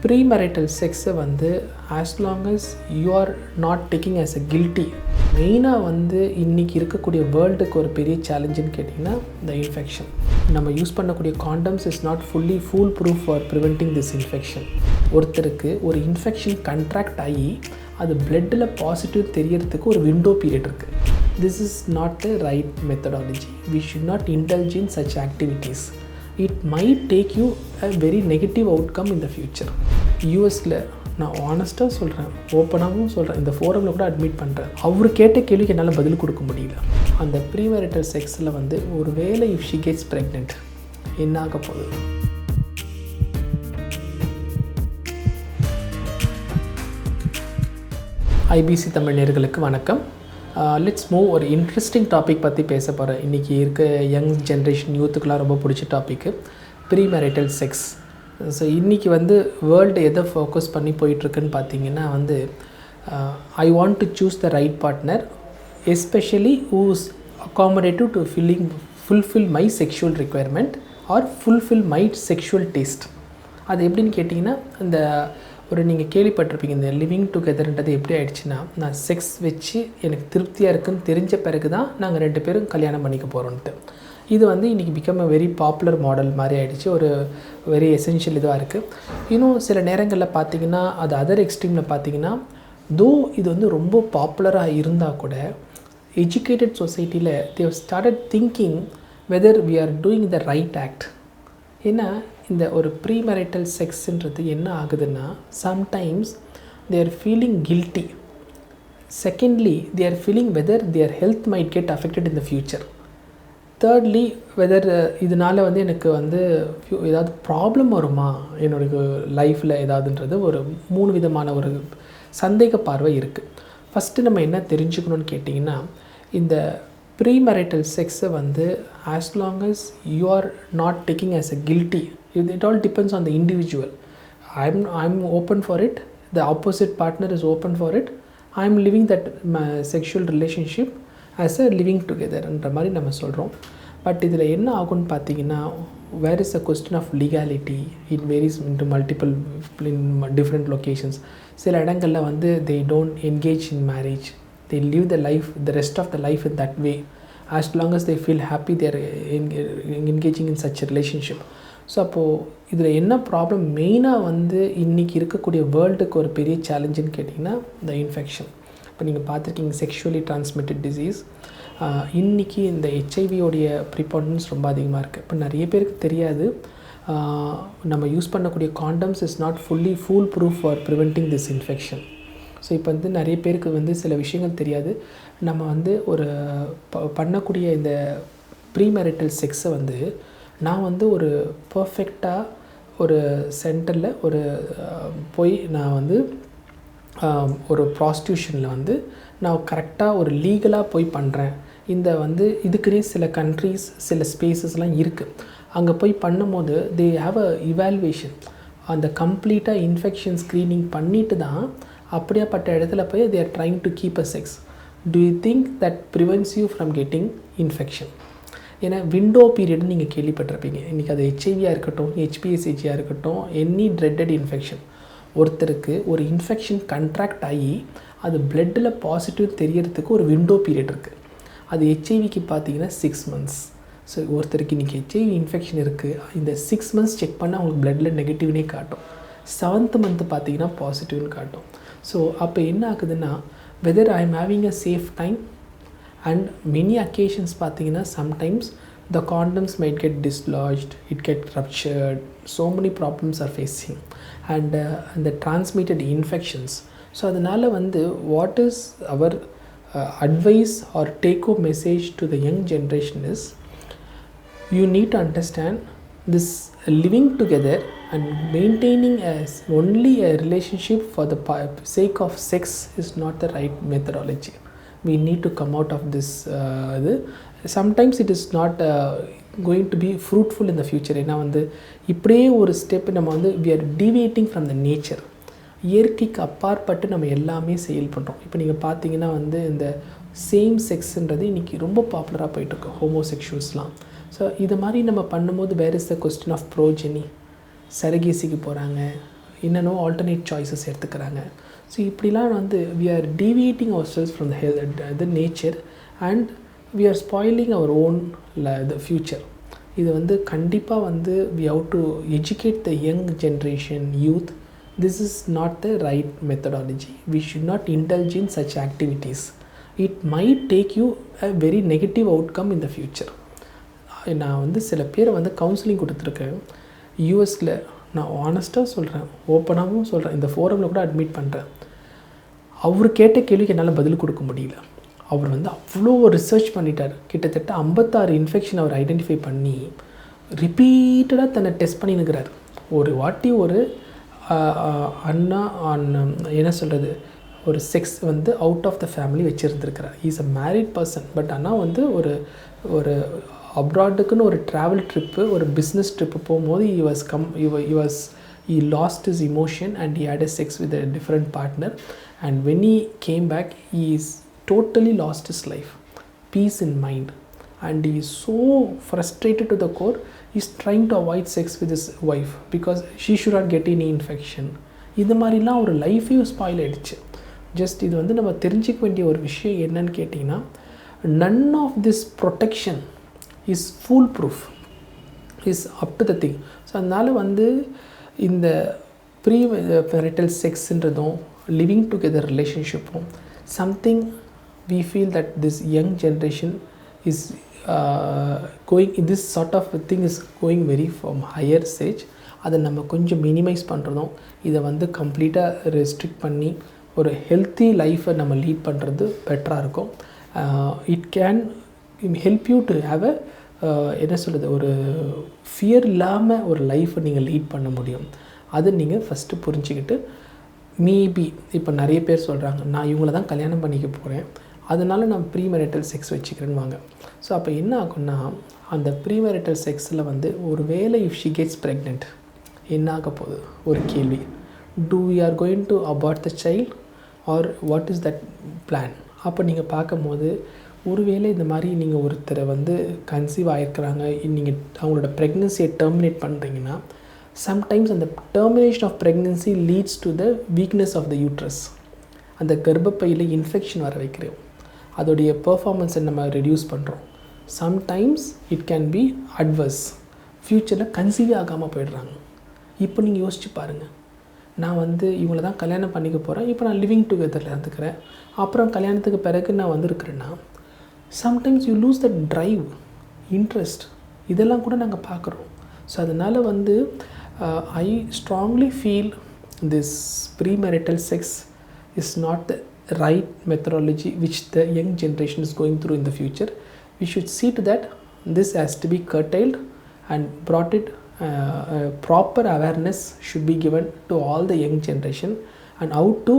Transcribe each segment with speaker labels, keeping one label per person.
Speaker 1: ப்ரீமரிட்டல் செக்ஸை வந்து as long as you are not taking as a guilty. மெயினாக வந்து இன்றைக்கி இருக்கக்கூடிய வேர்ல்டுக்கு ஒரு பெரிய சேலஞ்சுன்னு கேட்டிங்கன்னா த இன்ஃபெக்ஷன். நம்ம யூஸ் பண்ணக்கூடிய condoms is not fully foolproof for preventing this infection. ஒருத்தருக்கு ஒரு இன்ஃபெக்ஷன் கண்ட்ராக்ட் ஆகி அது பிளட்டில் பாசிட்டிவ் தெரியறதுக்கு ஒரு விண்டோ பீரியட் இருக்குது. This is not the right methodology. We should not indulge in such activities. It might take you a very negative outcome in the future. யூஎஸில் நான் ஆனஸ்ட்டாக சொல்கிறேன், ஓப்பனாகவும் சொல்கிறேன், இந்த ஃபோரமில் கூட அட்மிட் பண்ணுறேன், அவர் கேட்ட கேள்விக்கு என்னால் பதில் கொடுக்க முடியல. அந்த ப்ரீமரிட்டல் செக்ஸில் வந்து ஒரு வேளை இஃப் ஷி கெட்ஸ் ப்ரெக்னென்ட் என்ன ஆக போகுது? ஐபிசி தமிழ் நேயர்களுக்கு வணக்கம். Let's move. ஒரு இன்ட்ரெஸ்டிங் டாபிக் பற்றி பேச போகிறேன். இன்றைக்கி இருக்க யங் ஜென்ரேஷன் யூத்துக்கெலாம் ரொம்ப பிடிச்ச டாப்பிக்கு ப்ரீமரிட்டல் செக்ஸ். ஸோ இன்றைக்கி வந்து வேர்ல்டு எதை ஃபோக்கஸ் பண்ணி போயிட்டுருக்குன்னு பார்த்தீங்கன்னா வந்து I want to choose the right partner especially who's accommodative to fulfil my sexual requirement or fulfil my sexual taste. அது எப்படின்னு கேட்டிங்கன்னா, இந்த ஒரு நீங்கள் கேள்விப்பட்டிருப்பீங்க, இந்த லிவிங் டுகெதர்ன்றது எப்படி ஆகிடுச்சுன்னா, நான் செக்ஸ் வச்சு எனக்கு திருப்தியாக இருக்குன்னு தெரிஞ்ச பிறகு தான் நாங்கள் 2 பேரும் கல்யாணம் பண்ணிக்க போகிறோன்ட்டு. இது வந்து இன்றைக்கி become a very popular model மாதிரி ஆகிடுச்சு. ஒரு வெரி எசென்ஷியல் இதுவாக இருக்குது. இன்னும் சில நேரங்களில் பார்த்திங்கன்னா, அது அதர் எக்ஸ்ட்ரீமில் பார்த்திங்கன்னா, தோ இது வந்து ரொம்ப பாப்புலராக இருந்தால் கூட எஜுகேட்டட் சொசைட்டியில் they started thinking whether we are doing the right act. ஏன்னா இந்த ஒரு ப்ரீமரிட்டல் செக்ஸ்ன்றது என்ன ஆகுதுன்னா, sometimes they are feeling guilty. Secondly, they are feeling whether their health might get affected in the future. Thirdly, whether இதனால் வந்து எனக்கு வந்து ஏதாவது ப்ராப்ளம் வருமா என்னோட லைஃப்பில் ஏதாவதுன்றது ஒரு 3 விதமான ஒரு சந்தேக பார்வை இருக்குது. ஃபஸ்ட்டு நம்ம என்ன தெரிஞ்சுக்கணுன்னு கேட்டிங்கன்னா, இந்த ப்ரீமரிட்டல் செக்ஸை வந்து as long as you are not taking as a guilty, it all depends on the individual. I'm open for it, the opposite partner is open for it, I am living that sexual relationship as a living டுகெதர்ன்ற மாதிரி நம்ம சொல்கிறோம். But இதில் என்ன ஆகும்னு பார்த்தீங்கன்னா, where is a question of legality. It varies into multiple in different locations. சில இடங்களில் வந்து they don't engage in marriage. They live the life, the rest of the life in that way. As long as they feel happy, they are engaging in such a relationship. So அப்போது இதில் என்ன problem மெயினாக வந்து இன்றைக்கி இருக்கக்கூடிய வேர்ல்டுக்கு ஒரு பெரிய சேலஞ்சுன்னு கேட்டிங்கன்னா த இன்ஃபெக்ஷன். இப்போ நீங்கள் பார்த்துருக்கீங்க, செக்ஷுவலி டிரான்ஸ்மிட்டட் டிசீஸ். இன்றைக்கி இந்த ஹெச்ஐவியோடைய ப்ரிபார்ட்டன்ஸ் ரொம்ப அதிகமாக இருக்குது. இப்போ நிறைய பேருக்கு தெரியாது, நம்ம யூஸ் பண்ணக்கூடிய condoms is not fully foolproof for preventing this infection. So இப்போ வந்து நிறைய பேருக்கு வந்து சில விஷயங்கள் தெரியாது. நம்ம வந்து ஒரு பண்ணக்கூடிய இந்த ப்ரீமரிட்டல் செக்ஸை வந்து நான் வந்து ஒரு பர்ஃபெக்டாக ஒரு சென்டரில் ஒரு போய் நான் வந்து ஒரு ப்ராஸ்டியூஷனில் வந்து நான் கரெக்டாக ஒரு லீகலாக போய் பண்ணுறேன். இந்த வந்து இதுக்குன்னே சில கண்ட்ரீஸ், சில ஸ்பேசஸ்லாம் இருக்குது. அங்கே போய் பண்ணும்போது தே ஹாவ் அ இவால்வேஷன். அந்த கம்ப்ளீட்டாக இன்ஃபெக்ஷன் ஸ்க்ரீனிங் பண்ணிட்டு தான் அப்படியாப்பட்ட இடத்துல போய் they are trying to keep a sex. Do you think that prevents you from getting infection? ஏன்னா விண்டோ பீரியட்னு நீங்கள் கேள்விப்பட்டிருப்பீங்க. இன்றைக்கி அது ஹெச்ஐவியாக இருக்கட்டும், ஹெச்பிஎஸ்ஹெச்சியாக இருக்கட்டும், எனி ட்ரெட்டட் இன்ஃபெக்ஷன். ஒருத்தருக்கு ஒரு இன்ஃபெக்ஷன் கண்ட்ராக்ட் ஆகி அது பிளட்டில் பாசிட்டிவ் தெரியறதுக்கு ஒரு விண்டோ பீரியட் இருக்குது. அது ஹெச்ஐவிக்கு பார்த்தீங்கன்னா 6 months. ஸோ ஒருத்தருக்கு இன்றைக்கி ஹெச்ஐவி இன்ஃபெக்ஷன் இருக்குது, இந்த 6 months செக் பண்ணால் அவங்களுக்கு பிளட்டில் நெகட்டிவ்னே காட்டும். 7th month பார்த்தீங்கன்னா பாசிட்டிவ்னு காட்டும். ஸோ அப்போ என்ன ஆகுதுன்னா, whether I am having a safe time and many occasions பார்த்தீங்கன்னா sometimes the condoms might get dislodged, it get ruptured, so many problems are facing and அந்த டிரான்ஸ்மிட்டட் இன்ஃபெக்ஷன்ஸ். ஸோ அதனால் வந்து what is our advice or take home message to the young generation is, you need to understand this living together and maintaining as only a relationship for the sake of sex is not the right methodology. We need to come out of this. Sometimes it is not going to be fruitful in the future. ஏன்னா வந்து இப்படியே ஒரு step நம்ம வந்து we are deviating from the nature. இயற்கைக்கு அப்பாற்பட்டு நம்ம எல்லாமே செயல்படுறோம். இப்போ நீங்கள் பார்த்தீங்கன்னா வந்து இந்த சேம் செக்ஸ்ன்றது இன்றைக்கி ரொம்ப பாப்புலராக போயிட்டுருக்கு, ஹோமோசெக்ஷுவல்ஸ்லாம். ஸோ இது மாதிரி நம்ம பண்ணும்போது where is the question of progeny. சரகேசிக்கு போகிறாங்க, என்னென்னோ ஆல்டர்னேட் சாய்ஸஸ் எடுத்துக்கிறாங்க. ஸோ இப்படிலாம் வந்து we are deviating ourselves from the nature and we are spoiling our own the future. இது வந்து கண்டிப்பாக வந்து we have to educate the young generation youth. This is not the right methodology. We should not indulge in such activities. It might take you a very negative outcome in the future. நான் வந்து சில பேரை வந்து counselling கொடுத்துருக்கேன் யூஎஸில். நான் ஆனஸ்ட்டாக சொல்கிறேன், ஓப்பனாகவும் சொல்கிறேன், இந்த ஃபோரமில் கூட அட்மிட் பண்ணுறேன். அவர் கேட்ட கேள்விக்கு என்னால் பதில் கொடுக்க முடியல. அவர் வந்து அவ்வளோ ரிசர்ச் பண்ணிட்டார். கிட்டத்தட்ட 56 இன்ஃபெக்ஷன் அவர் ஐடென்டிஃபை பண்ணி ரிப்பீட்டடாக தன்னை டெஸ்ட் பண்ணினுக்கிறார். ஒரு வாட்டி ஒரு அண்ணா என்ன சொல்கிறது, ஒரு செக்ஸ் வந்து அவுட் ஆஃப் த ஃபேமிலி வச்சுருந்துருக்கிறார். Is a married person. But ஆனால் வந்து ஒரு அப்ராடுக்குன்னு ஒரு ட்ராவல் ட்ரிப்பு, ஒரு பிஸ்னஸ் ட்ரிப்பு போகும்போது he lost his emotion and he had a sex with a different partner, and when he came back he is totally lost his life, peace in mind, and he is so frustrated to the core. He is trying to avoid sex with his wife because she should not get any infection. இந்த மாதிரிலாம் ஒரு லைஃபையும் spoil ஆகிடுச்சு. Just இது வந்து நம்ம தெரிஞ்சிக்க வேண்டிய ஒரு விஷயம் என்னன்னு கேட்டிங்கன்னா, none of this protection is foolproof, is up to the thing. So அதனால் வந்து இந்த ப்ரீ மேரிட்டல் செக்ஸ்ன்றதும் லிவிங் டுகெதர் ரிலேஷன்ஷிப்பும் something we feel that this young generation is going, this sort of thing is going very from higher stage. அதை நம்ம கொஞ்சம் minimise பண்ணுறதும், இதை வந்து கம்ப்ளீட்டாக ரெஸ்ட்ரிக்ட் பண்ணி ஒரு ஹெல்த்தி லைஃப்பை நம்ம லீட் பண்ணுறது பெட்டராக இருக்கும். It can help you to have என்ன சொல்கிறது, ஒரு ஃபியர் இல்லாமல் ஒரு லைஃப்பை நீங்கள் லீட் பண்ண முடியும். அதை நீங்கள் ஃபஸ்ட்டு புரிஞ்சுக்கிட்டு, மேபி இப்போ நிறைய பேர் சொல்கிறாங்க, நான் இவங்கள தான் கல்யாணம் பண்ணிக்க போகிறேன், அதனால் நான் ப்ரீ மேரிட்டல் செக்ஸ் வச்சுக்கிறேன்னு வாங்க. ஸோ அப்போ என்ன ஆகும்னா, அந்த ப்ரீ மேரிட்டல் செக்ஸில் வந்து ஒரு வேளை இஃப் ஷி கெட்ஸ் ப்ரெக்னென்ட் என்ன ஆக போகுது ஒரு கேள்வி. Do we are going to abort the child or what is that plan? அப்போ நீங்கள் பார்க்கும்போது ஒருவேளை இந்த மாதிரி நீங்கள் ஒருத்தரை வந்து கன்சீவ் ஆகிருக்கிறாங்க, நீங்கள் அவங்களோட ப்ரெக்னென்சியை டெர்மினேட் பண்ணுறீங்கன்னா, சம்டைம்ஸ் அந்த termination of pregnancy leads to the weakness of the uterus. அந்த கர்ப்பப்பையில் இன்ஃபெக்ஷன் வர வைக்கிறோம், அதோடைய பெர்ஃபார்மன்ஸை நம்ம ரெடியூஸ் பண்ணுறோம். Sometimes it can be adverse, ஃப்யூச்சரில் கன்சீவ் ஆகாமல் போயிடுறாங்க. இப்போ நீங்கள் யோசிச்சு பாருங்கள், நான் வந்து இவங்கள தான் கல்யாணம் பண்ணிக்க போகிறேன், இப்போ நான் லிவிங் டுகெதரில் இருந்துக்கிறேன், அப்புறம் கல்யாணத்துக்கு பிறகு நான் வந்திருக்கிறேன்னா, sometimes you lose the drive, interest, இதெல்லாம் கூட நாங்கள் பார்க்குறோம். ஸோ அதனால் வந்து I strongly feel this premarital sex is not the right methodology which the young generation is going through in the future. We should see to that this has to be curtailed and brought it proper awareness should be given to all the young generation and how to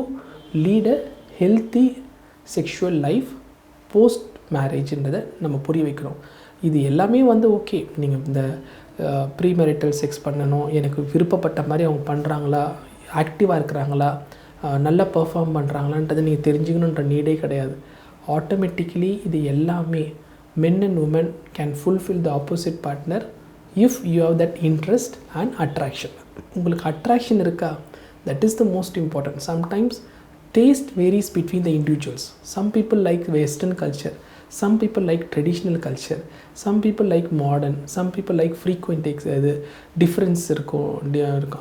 Speaker 1: lead a healthy sexual life post marriage என்றதை நம்ம புரிய வைக்கிறோம். இது எல்லாமே வந்து okay, நீங்கள் இந்த premarital sex பண்ணணும், எனக்கு விருப்பப்பட்ட மாதிரி அவங்க பண்ணுறாங்களா, ஆக்டிவாக இருக்கிறாங்களா, நல்லா பெர்ஃபார்ம் பண்ணுறாங்களான்றதை நீங்கள் தெரிஞ்சுக்கணுன்ற நீடே கிடையாது. ஆட்டோமேட்டிக்கலி இது எல்லாமே men and women can fulfill the opposite partner if you have that interest and attraction. உங்களுக்கு அட்ராக்ஷன் இருக்கா, that is the most important. Sometimes taste varies between the individuals. Some people like western culture, some people like traditional culture, some people like modern, some people like frequent அது difference இருக்கும்.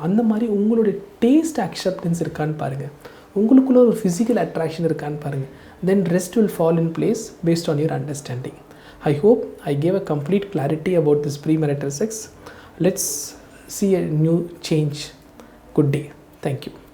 Speaker 1: அந்த மாதிரி உங்களுடைய taste acceptance இருக்கான்னு பாருங்கள், உங்களுக்குள்ள ஒரு physical attraction இருக்கான்னு பாருங்கள். then rest will fall in place based on your understanding. I hope I gave a complete clarity about this premarital sex. Let's see a new change. Good day. Thank you.